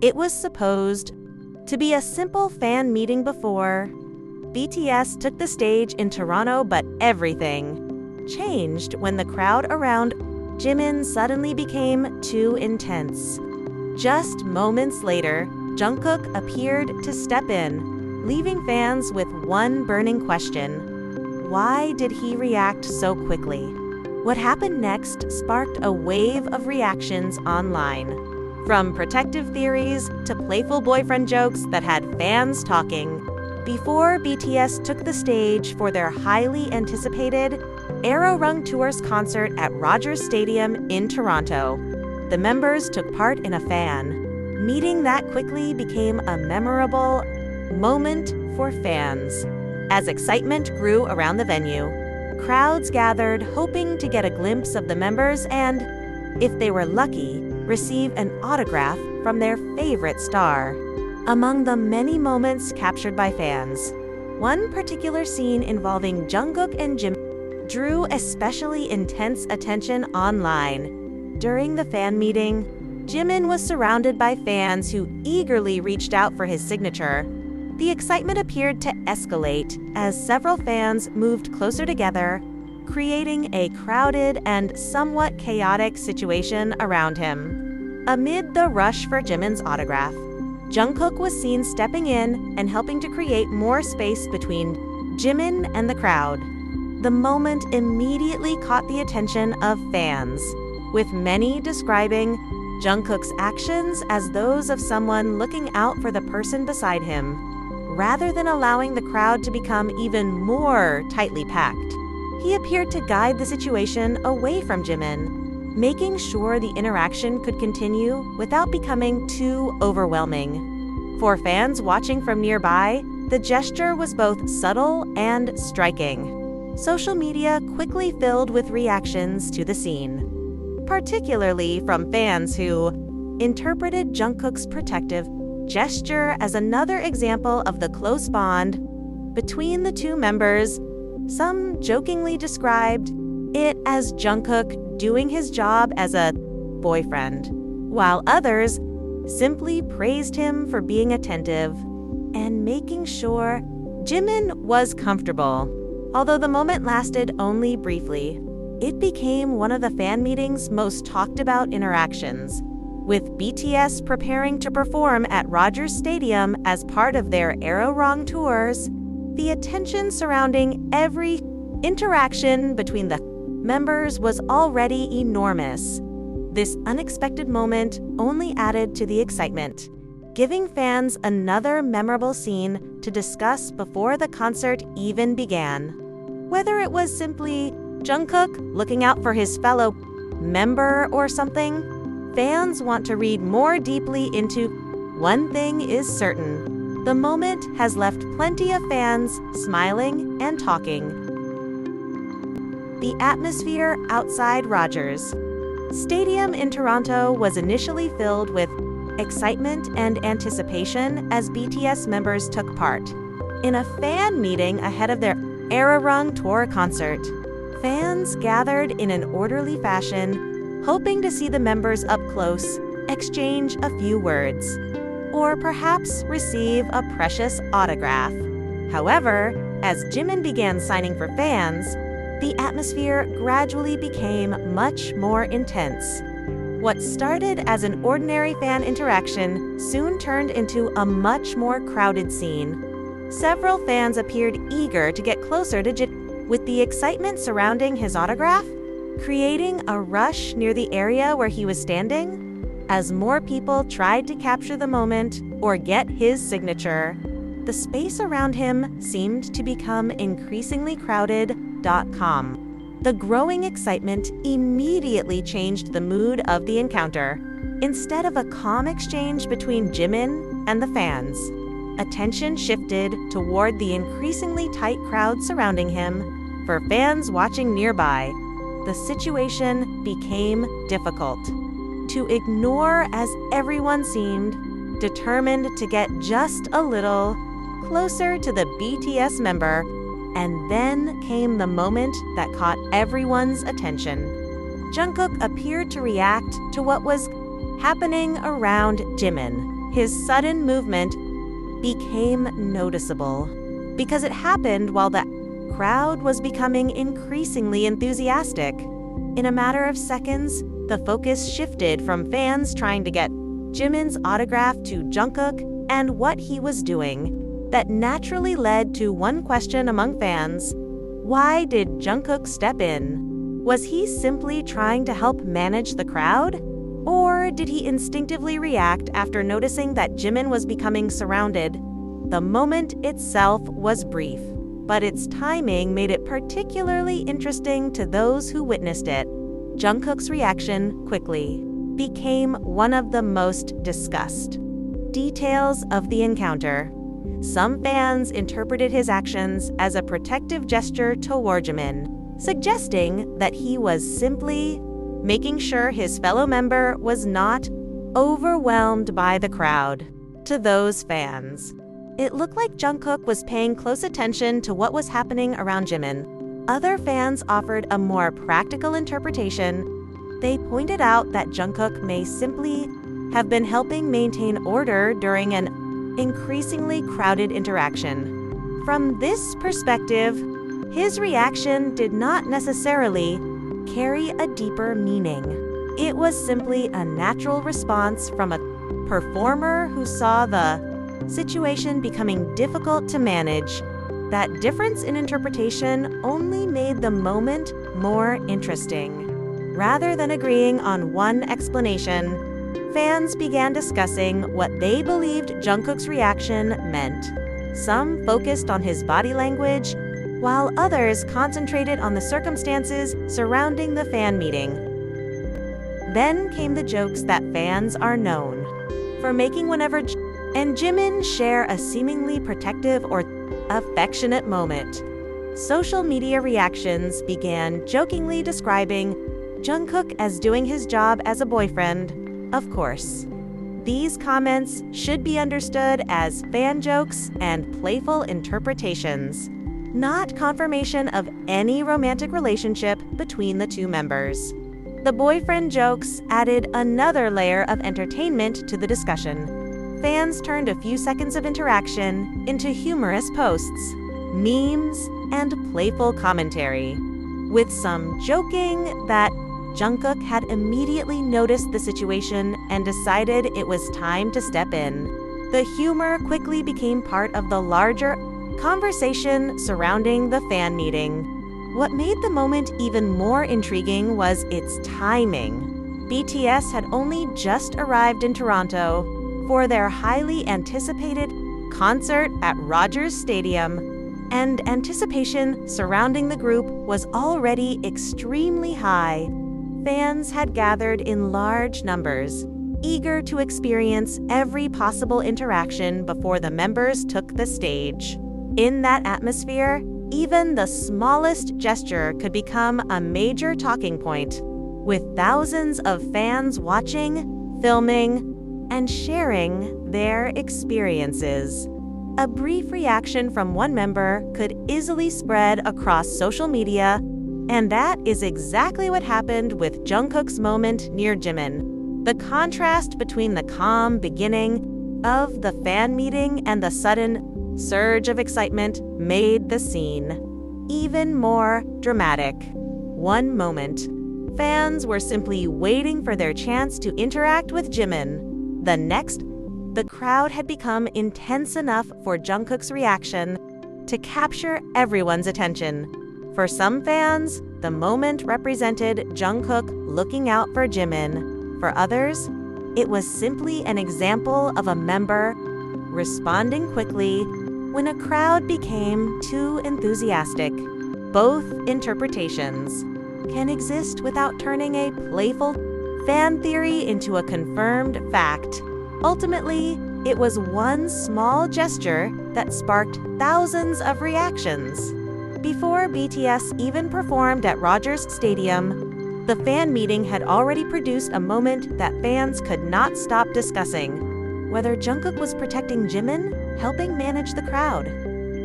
It was supposed to be a simple fan meeting before BTS took the stage in Toronto, but everything changed when the crowd around Jimin suddenly became too intense. Just moments later, Jungkook appeared to step in, leaving fans with one burning question: why did he react so quickly? What happened next sparked a wave of reactions online, from protective theories to playful boyfriend jokes that had fans talking. Before BTS took the stage for their highly anticipated Arirang Tour's concert at Rogers Stadium in Toronto, the members took part in a fan meeting that quickly became a memorable moment for fans. As excitement grew around the venue, crowds gathered hoping to get a glimpse of the members and, if they were lucky, receive an autograph from their favorite star. Among the many moments captured by fans, one particular scene involving Jungkook and Jimin drew especially intense attention online. During the fan meeting, Jimin was surrounded by fans who eagerly reached out for his signature. The excitement appeared to escalate as several fans moved closer together, creating a crowded and somewhat chaotic situation around him. Amid the rush for Jimin's autograph, Jungkook was seen stepping in and helping to create more space between Jimin and the crowd. The moment immediately caught the attention of fans, with many describing Jungkook's actions as those of someone looking out for the person beside him, rather than allowing the crowd to become even more tightly packed. He appeared to guide the situation away from Jimin, making sure the interaction could continue without becoming too overwhelming. For fans watching from nearby, the gesture was both subtle and striking. Social media quickly filled with reactions to the scene, particularly from fans who interpreted Jungkook's protective gesture as another example of the close bond between the two members. Some jokingly described it as Jungkook doing his job as a boyfriend, while others simply praised him for being attentive and making sure Jimin was comfortable. Although the moment lasted only briefly, it became one of the fan meeting's most talked about interactions. With BTS preparing to perform at Rogers Stadium as part of their Arirang Tours, the attention surrounding every interaction between the members was already enormous. This unexpected moment only added to the excitement, giving fans another memorable scene to discuss before the concert even began. Whether it was simply Jungkook looking out for his fellow member or something, fans want to read more deeply into. One thing is certain: the moment has left plenty of fans smiling and talking. The atmosphere outside Rogers Stadium in Toronto was initially filled with excitement and anticipation as BTS members took part in a fan meeting ahead of their Arirang Tour concert. Fans gathered in an orderly fashion, hoping to see the members up close, exchange a few words, or perhaps receive a precious autograph. However, as Jimin began signing for fans, the atmosphere gradually became much more intense. What started as an ordinary fan interaction soon turned into a much more crowded scene. Several fans appeared eager to get closer to Jimin, with the excitement surrounding his autograph creating a rush near the area where he was standing. As more people tried to capture the moment or get his signature, the space around him seemed to become increasingly crowded. The growing excitement immediately changed the mood of the encounter. Instead of a calm exchange between Jimin and the fans, attention shifted toward the increasingly tight crowd surrounding him. For fans watching nearby, the situation became difficult to ignore as everyone seemed determined to get just a little closer to the BTS member. And then came the moment that caught everyone's attention. Jungkook appeared to react to what was happening around Jimin. His sudden movement became noticeable because it happened while the crowd was becoming increasingly enthusiastic. In a matter of seconds, the focus shifted from fans trying to get Jimin's autograph to Jungkook and what he was doing. That naturally led to one question among fans: why did Jungkook step in? Was he simply trying to help manage the crowd? Or did he instinctively react after noticing that Jimin was becoming surrounded? The moment itself was brief, but its timing made it particularly interesting to those who witnessed it. Jungkook's reaction quickly became one of the most discussed details of the encounter. Some fans interpreted his actions as a protective gesture toward Jimin, suggesting that he was simply making sure his fellow member was not overwhelmed by the crowd. To those fans, it looked like Jungkook was paying close attention to what was happening around Jimin. Other fans offered a more practical interpretation. They pointed out that Jungkook may simply have been helping maintain order during an increasingly crowded interaction. From this perspective, his reaction did not necessarily carry a deeper meaning. It was simply a natural response from a performer who saw the situation becoming difficult to manage. That difference in interpretation only made the moment more interesting. Rather than agreeing on one explanation, fans began discussing what they believed Jungkook's reaction meant. Some focused on his body language, while others concentrated on the circumstances surrounding the fan meeting. Then came the jokes that fans are known for making whenever and Jimin share a seemingly protective or affectionate moment. Social media reactions began jokingly describing Jungkook as doing his job as a boyfriend. Of course, these comments should be understood as fan jokes and playful interpretations, not confirmation of any romantic relationship between the two members. The boyfriend jokes added another layer of entertainment to the discussion. Fans turned a few seconds of interaction into humorous posts, memes, and playful commentary, with some joking that Jungkook had immediately noticed the situation and decided it was time to step in. The humor quickly became part of the larger conversation surrounding the fan meeting. What made the moment even more intriguing was its timing. BTS had only just arrived in Toronto for their highly anticipated concert at Rogers Stadium, and anticipation surrounding the group was already extremely high. Fans had gathered in large numbers, eager to experience every possible interaction before the members took the stage. In that atmosphere, even the smallest gesture could become a major talking point, with thousands of fans watching, filming, and sharing their experiences. A brief reaction from one member could easily spread across social media, and that is exactly what happened with Jungkook's moment near Jimin. The contrast between the calm beginning of the fan meeting and the sudden surge of excitement made the scene even more dramatic. One moment, fans were simply waiting for their chance to interact with Jimin. The next, the crowd had become intense enough for Jungkook's reaction to capture everyone's attention. For some fans, the moment represented Jungkook looking out for Jimin. For others, it was simply an example of a member responding quickly when a crowd became too enthusiastic. Both interpretations can exist without turning a playful fan theory into a confirmed fact. Ultimately, it was one small gesture that sparked thousands of reactions. Before BTS even performed at Rogers Stadium, the fan meeting had already produced a moment that fans could not stop discussing. Whether Jungkook was protecting Jimin, helping manage the crowd,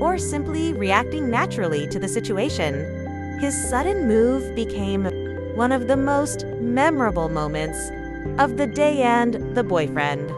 or simply reacting naturally to the situation, his sudden move became one of the most memorable moments of the day and the boyfriend.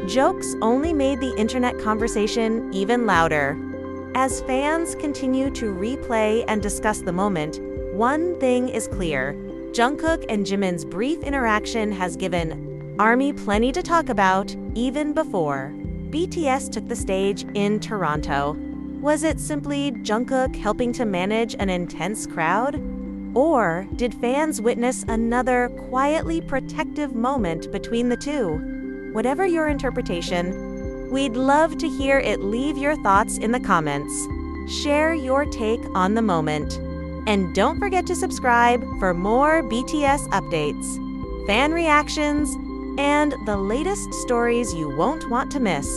Jokes only made the internet conversation even louder. As fans continue to replay and discuss the moment, one thing is clear: Jungkook and Jimin's brief interaction has given ARMY plenty to talk about even before BTS took the stage in Toronto. Was it simply Jungkook helping to manage an intense crowd? Or did fans witness another quietly protective moment between the two? Whatever your interpretation, we'd love to hear it. Leave your thoughts in the comments. Share your take on the moment. And don't forget to subscribe for more BTS updates, fan reactions, and the latest stories you won't want to miss.